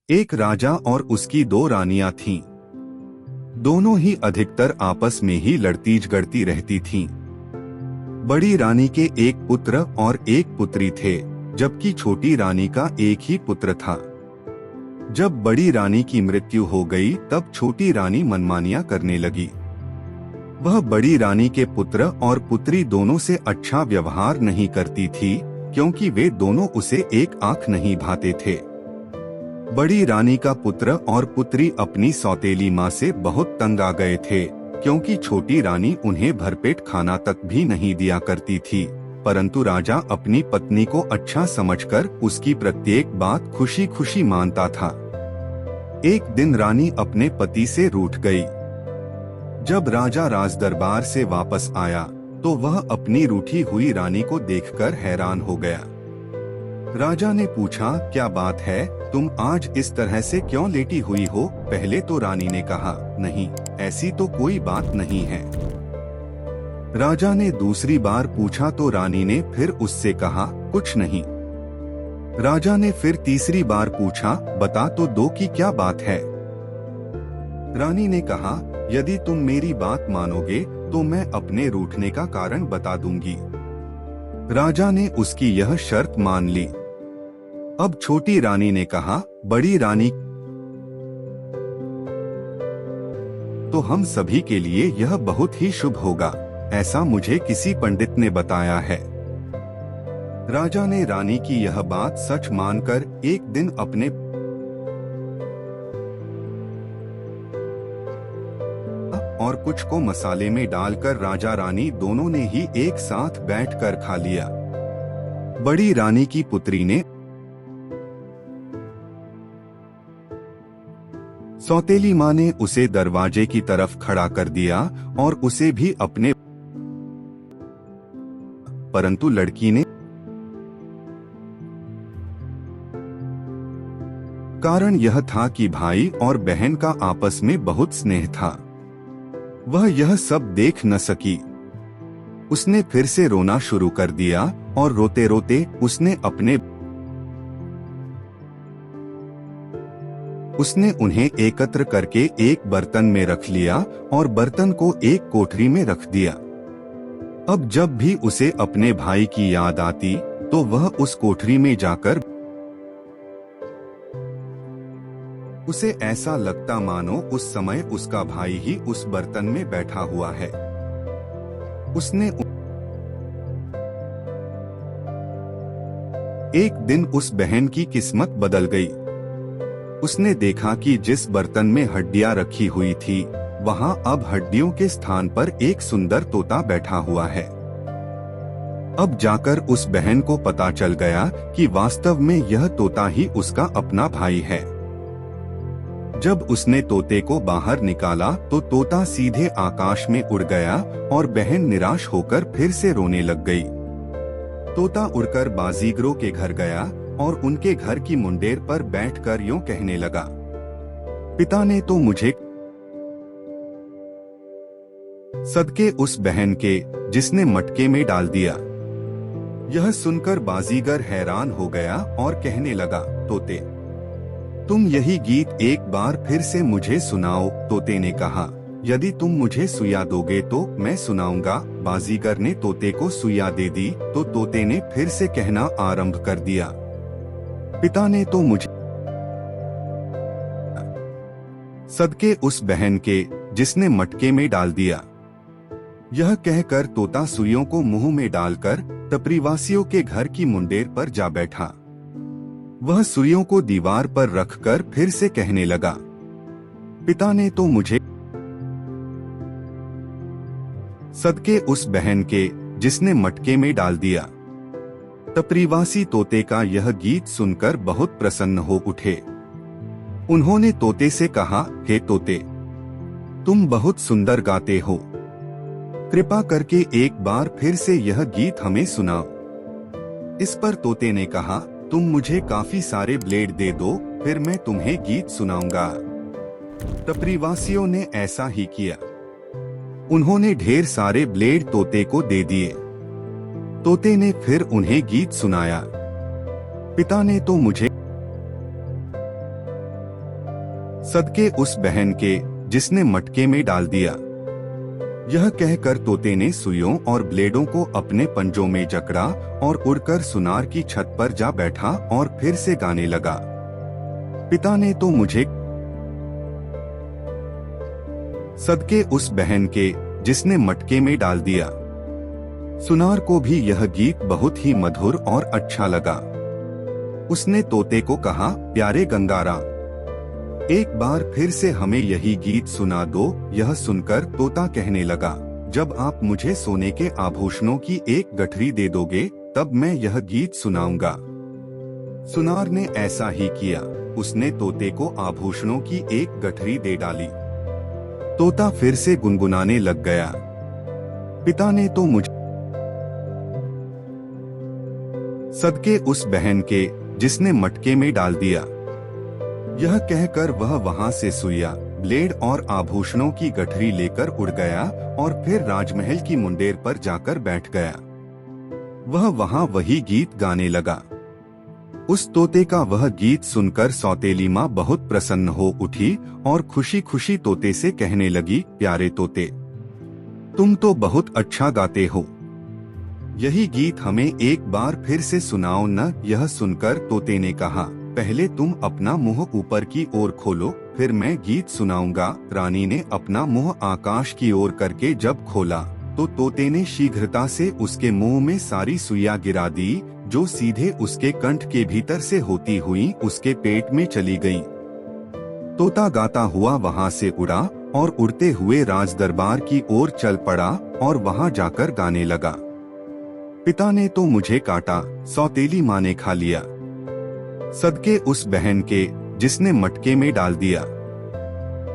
एक राजा और उसकी दो रानियां थीं। दोनों ही अधिकतर आपस में ही लड़ती झगड़ती रहती थीं। बड़ी रानी के एक पुत्र और एक पुत्री थे, जबकि छोटी रानी का एक ही पुत्र था। जब बड़ी रानी की मृत्यु हो गई, तब छोटी रानी मनमानियां करने लगी। वह बड़ी रानी के पुत्र और पुत्री दोनों से अच्छा व्यवहार नहीं करती थी, क्योंकि वे दोनों उसे एक आंख नहीं भाते थे। बड़ी रानी का पुत्र और पुत्री अपनी सौतेली माँ से बहुत तंग आ गए थे, क्योंकि छोटी रानी उन्हें भरपेट खाना तक भी नहीं दिया करती थी। परंतु राजा अपनी पत्नी को अच्छा समझकर उसकी प्रत्येक बात खुशी खुशी मानता था। एक दिन रानी अपने पति से रूठ गई। जब राजा राजदरबार से वापस आया, तो वह अपनी रूठी हुई रानी को देखकर हैरान हो गया। राजा ने पूछा, क्या बात है, तुम आज इस तरह से क्यों लेटी हुई हो? पहले तो रानी ने कहा, नहीं, ऐसी तो कोई बात नहीं है। राजा ने दूसरी बार पूछा तो रानी ने फिर उससे कहा, कुछ नहीं। राजा ने फिर तीसरी बार पूछा, बता तो दो कि क्या बात है। रानी ने कहा, यदि तुम मेरी बात मानोगे तो मैं अपने रूठने का कारण बता दूंगी। राजा ने उसकी यह शर्त मान ली। अब छोटी रानी ने कहा, बड़ी रानी, तो हम सभी के लिए यह बहुत ही शुभ होगा, ऐसा मुझे किसी पंडित ने बताया है। राजा ने रानी की यह बात सच मानकर एक दिन अपने और कुछ को मसाले में डालकर राजा रानी दोनों ने ही एक साथ बैठकर खा लिया। बड़ी रानी की पुत्री ने सौतेली माँ ने उसे दरवाजे की तरफ खड़ा कर दिया और उसे भी अपने, परंतु लड़की ने, कारण यह था कि भाई और बहन का आपस में बहुत स्नेह था। वह यह सब देख न सकी। उसने फिर से रोना शुरू कर दिया और रोते रोते उसने उन्हें एकत्र करके एक बर्तन में रख लिया और बर्तन को एक कोठरी में रख दिया। अब जब भी उसे अपने भाई की याद आती, तो वह उस कोठरी में जाकर उसे ऐसा लगता मानो उस समय उसका भाई ही उस बर्तन में बैठा हुआ है। एक दिन उस बहन की किस्मत बदल गई। उसने देखा कि जिस बर्तन में हड्डियां रखी हुई थी, वहां अब हड्डियों के स्थान पर एक सुंदर तोता बैठा हुआ है। अब जाकर उस बहन को पता चल गया कि वास्तव में यह तोता ही उसका अपना भाई है। जब उसने तोते को बाहर निकाला तो तोता सीधे आकाश में उड़ गया और बहन निराश होकर फिर से रोने लग गई। तोता उड़कर बाजीगरों के घर गया और उनके घर की मुंडेर पर बैठकर यूं कहने लगा, पिता ने तो मुझे सदके उस बहन के जिसने मटके में डाल दिया। यह सुनकर बाजीगर हैरान हो गया और कहने लगा, तोते, तुम यही गीत एक बार फिर से मुझे सुनाओ। तोते ने कहा, यदि तुम मुझे सुइया दोगे तो मैं सुनाऊंगा। बाजीगर ने तोते को सुइया दे दी तो तोते ने फिर से कहना आरंभ कर दिया, पिता ने तो मुझे सदके उस बहन के जिसने मटके में डाल दिया। यह कहकर तोता सुइयों को मुंह में डालकर टपरीवासियों के घर की मुंडेर पर जा बैठा। वह सुइयों को दीवार पर रखकर फिर से कहने लगा, पिता ने तो मुझे सदके उस बहन के जिसने मटके में डाल दिया। टपरीवासी तोते का यह गीत सुनकर बहुत प्रसन्न हो उठे। उन्होंने तोते से कहा, हे तोते, तुम बहुत सुंदर गाते हो, कृपा करके एक बार फिर से यह गीत हमें सुनाओ। इस पर तोते ने कहा, तुम मुझे काफी सारे ब्लेड दे दो, फिर मैं तुम्हें गीत सुनाऊंगा। टपरीवासियों ने ऐसा ही किया। उन्होंने ढेर सारे ब्लेड तोते को दे दिए। तोते ने फिर उन्हें गीत सुनाया, पिता ने तो मुझे सदके उस बहन के जिसने मटके में डाल दिया। यह कहकर तोते ने सुइयों और ब्लेडों को अपने पंजों में जकड़ा और उड़कर सुनार की छत पर जा बैठा और फिर से गाने लगा। पिता ने तो मुझे सदके उस बहन के जिसने मटके में डाल दिया। सुनार को भी यह गीत बहुत ही मधुर और अच्छा लगा। उसने तोते को कहा, प्यारे गंगारा, एक बार फिर से हमें यही गीत सुना दो। यह सुनकर तोता कहने लगा, जब आप मुझे सोने के आभूषणों की एक गठरी दे दोगे तब मैं यह गीत सुनाऊंगा। सुनार ने ऐसा ही किया। उसने तोते को आभूषणों की एक गठरी दे डाली। तोता फिर से गुनगुनाने लग गया। पिता ने तो मुझे सदके उस बहन के जिसने मटके में डाल दिया। यह कहकर वह वहां से सुइया, ब्लेड और आभूषणों की गठरी लेकर उड़ गया और फिर राजमहल की मुंडेर पर जाकर बैठ गया। वह वहां वही गीत गाने लगा। उस तोते का वह गीत सुनकर सौतेली माँ बहुत प्रसन्न हो उठी और खुशी खुशी तोते से कहने लगी, प्यारे तोते, तुम तो बहुत अच्छा गाते हो। यही गीत हमें एक बार फिर से सुनाओ न। यह सुनकर तोते ने कहा, पहले तुम अपना मुंह ऊपर की ओर खोलो, फिर मैं गीत सुनाऊंगा। रानी ने अपना मुंह आकाश की ओर करके जब खोला तो तोते ने शीघ्रता से उसके मुंह में सारी सुइयां गिरा दी, जो सीधे उसके कंठ के भीतर से होती हुई उसके पेट में चली गईं। तोता गाता हुआ वहां से उड़ा और उड़ते हुए राज दरबार की ओर चल पड़ा और वहां जाकर गाने लगा। पिता ने तो मुझे काटा, सौतेली माँ ने खा लिया। सदके उस बहन के जिसने मटके में डाल दिया।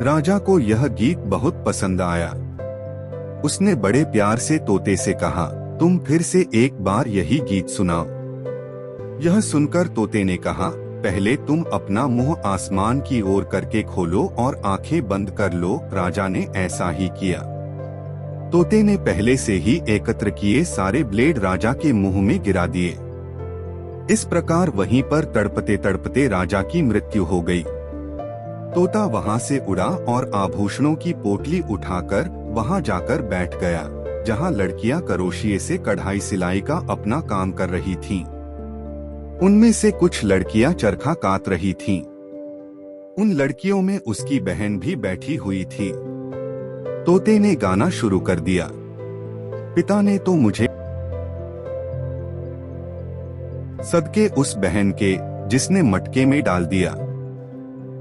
राजा को यह गीत बहुत पसंद आया। उसने बड़े प्यार से तोते से कहा, तुम फिर से एक बार यही गीत सुनाओ। यह सुनकर तोते ने कहा, पहले तुम अपना मुंह आसमान की ओर करके खोलो और आंखें बंद कर लो। राजा ने ऐसा ही किया। तोते ने पहले से ही एकत्र किए सारे ब्लेड राजा के मुंह में गिरा दिए। इस प्रकार वहीं पर तड़पते तड़पते राजा की मृत्यु हो गई। तोता वहां से उड़ा और आभूषणों की पोटली उठाकर वहां जाकर बैठ गया, जहां लड़कियां करोशिए से कढ़ाई सिलाई का अपना काम कर रही थीं। उनमें से कुछ लड़कियां चरखा काट रही थीं। उन लड़कियों में उसकी बहन भी बैठी हुई थी। तोते ने गाना शुरू कर दिया। पिता ने तो मुझे सदके उस बहन के जिसने मटके में डाल दिया।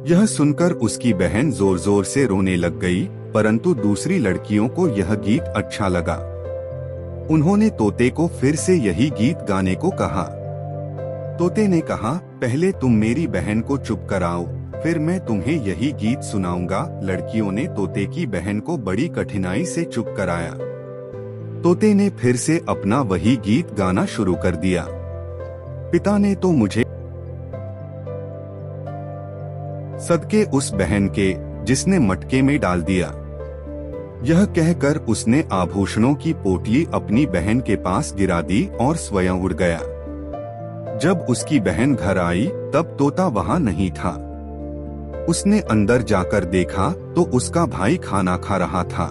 यह सुनकर उसकी बहन जोर जोर से रोने लग गई, परंतु दूसरी लड़कियों को यह गीत अच्छा लगा। उन्होंने तोते को फिर से यही गीत गाने को कहा। तोते ने कहा, पहले तुम मेरी बहन को चुप कराओ, फिर मैं तुम्हें यही गीत सुनाऊंगा। लड़कियों ने तोते की बहन को बड़ी कठिनाई से चुप कराया। तोते ने फिर से अपना वही गीत गाना शुरू कर दिया। पिता ने तो मुझे सदके उस बहन के जिसने मटके में डाल दिया। यह कहकर उसने आभूषणों की पोटली अपनी बहन के पास गिरा दी और स्वयं उड़ गया। जब उसकी बहन घर आई तब तोता वहां नहीं था। उसने अंदर जाकर देखा तो उसका भाई खाना खा रहा था।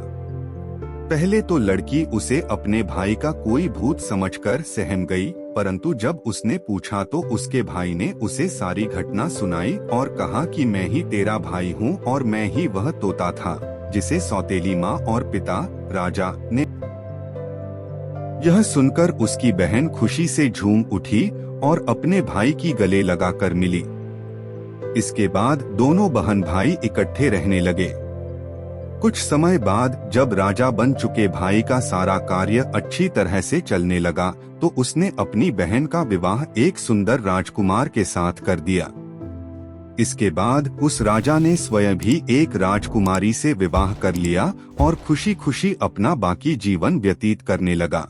पहले तो लड़की उसे अपने भाई का कोई भूत समझकर सहम गई, परंतु जब उसने पूछा तो उसके भाई ने उसे सारी घटना सुनाई और कहा कि मैं ही तेरा भाई हूँ और मैं ही वह तोता था जिसे सौतेली माँ और पिता राजा ने। यह सुनकर उसकी बहन खुशी से झूम उठी और अपने भाई की गले लगाकर मिली। इसके बाद दोनों बहन भाई इकट्ठे रहने लगे। कुछ समय बाद जब राजा बन चुके भाई का सारा कार्य अच्छी तरह से चलने लगा तो उसने अपनी बहन का विवाह एक सुंदर राजकुमार के साथ कर दिया। इसके बाद उस राजा ने स्वयं भी एक राजकुमारी से विवाह कर लिया और खुशी खुशी अपना बाकी जीवन व्यतीत करने लगा।